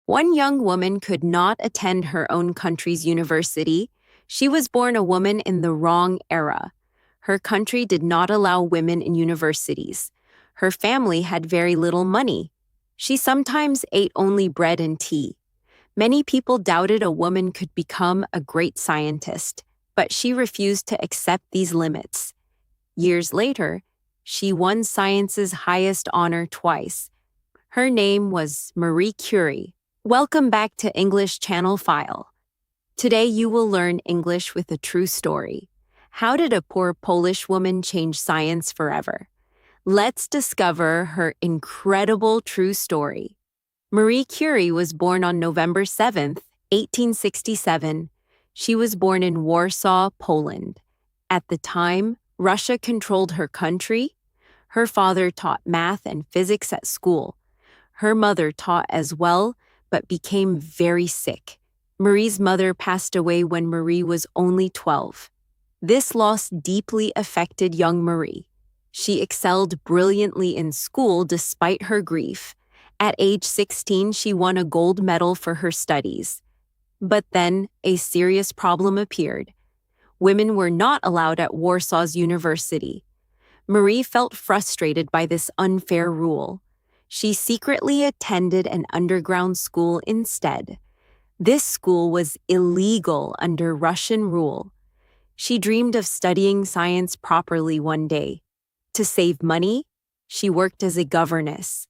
One young woman could not attend her own country's university. She was born a woman in the wrong era. Her country did not allow women in universities. Her family had very little money. She sometimes ate only bread and tea. Many people doubted a woman could become a great scientist, but she refused to accept these limits. Years later, she won science's highest honor twice. Her name was Marie Curie. Welcome back to English Channel File. Today you will learn English with a true story. How did a poor Polish woman change science forever? Let's discover her incredible true story. Marie Curie was born on November 7, 1867. She was born in Warsaw, Poland. At the time, Russia controlled her country. Her father taught math and physics at school. Her mother taught as well, but became very sick. Marie's mother passed away when Marie was only 12. This loss deeply affected young Marie. She excelled brilliantly in school despite her grief. At age 16, she won a gold medal for her studies. But then, a serious problem appeared. Women were not allowed at Warsaw's university. Marie felt frustrated by this unfair rule. She secretly attended an underground school instead. This school was illegal under Russian rule. She dreamed of studying science properly one day. To save money, she worked as a governess.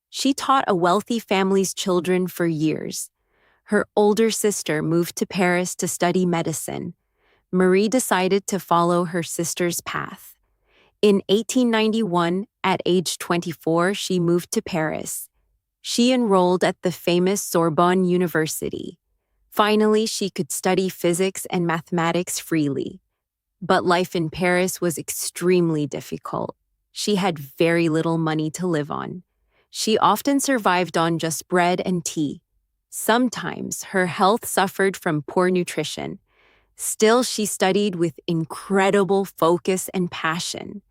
She taught a wealthy family's children for years. Her older sister moved to Paris to study medicine. Marie decided to follow her sister's path. In 1891, at age 24, she moved to Paris. She enrolled at the famous Sorbonne University. Finally, she could study physics and mathematics freely. But life in Paris was extremely difficult. She had very little money to live on. She often survived on just bread and tea. Sometimes her health suffered from poor nutrition. Still, she studied with incredible focus and passion.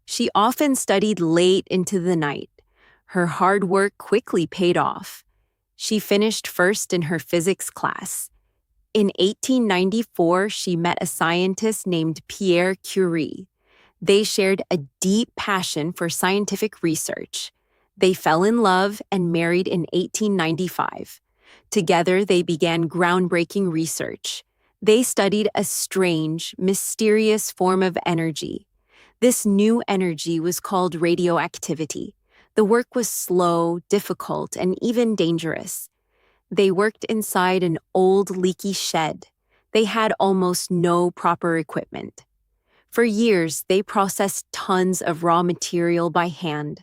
She often studied late into the night. Her hard work quickly paid off. She finished first in her physics class. In 1894, she met a scientist named Marie Curie. They shared a deep passion for scientific research. They fell in love and married in 1895. Together, they began groundbreaking research. They studied a strange, mysterious form of energy. This new energy was called radioactivity. The work was slow, difficult, and even dangerous. They worked inside an old, leaky shed. They had almost no proper equipment. For years, they processed tons of raw material by hand.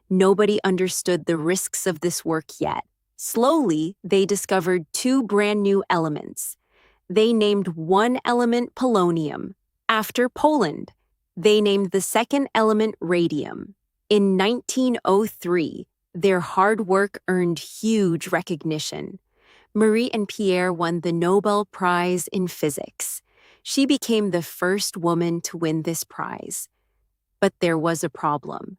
Nobody understood the risks of this work yet. Slowly, they discovered two brand new elements. They named one element polonium, after Poland. They named the second element radium. In 1903, their hard work earned huge recognition. Marie and Pierre won the Nobel Prize in Physics. She became the first woman to win this prize. But there was a problem.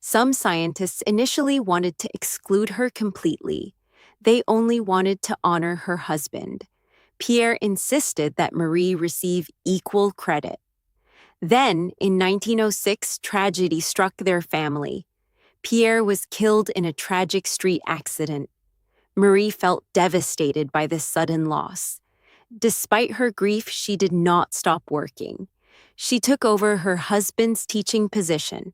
Some scientists initially wanted to exclude her completely. They only wanted to honor her husband. Pierre insisted that Marie receive equal credit. Then, in 1906, tragedy struck their family. Pierre was killed in a tragic street accident. Marie felt devastated by this sudden loss. Despite her grief, she did not stop working. She took over her husband's teaching position.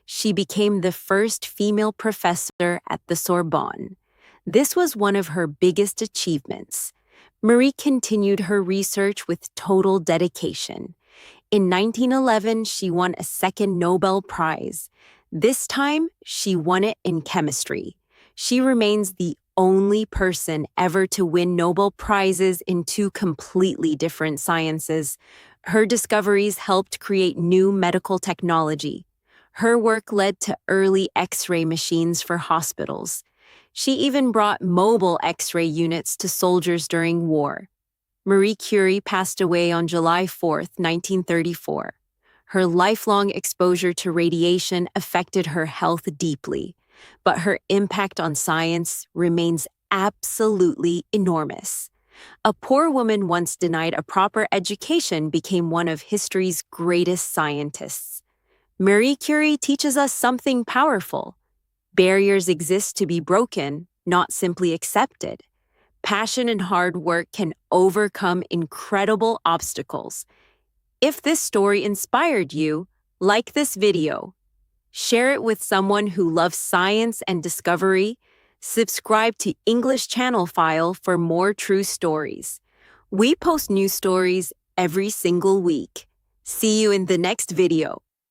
She became the first female professor at the Sorbonne. This was one of her biggest achievements. Marie continued her research with total dedication. In 1911, she won a second Nobel Prize. This time, she won it in chemistry. She remains the only person ever to win Nobel Prizes in two completely different sciences. Her discoveries helped create new medical technology. Her work led to early X-ray machines for hospitals. She even brought mobile X-ray units to soldiers during war. Marie Curie passed away on July 4, 1934. Her lifelong exposure to radiation affected her health deeply, but her impact on science remains absolutely enormous. A poor woman once denied a proper education became one of history's greatest scientists. Marie Curie teaches us something powerful. Barriers exist to be broken, not simply accepted. Passion and hard work can overcome incredible obstacles. If this story inspired you, like this video. Share it with someone who loves science and discovery. Subscribe to English Channel File for more true stories. We post new stories every single week. See you in the next video.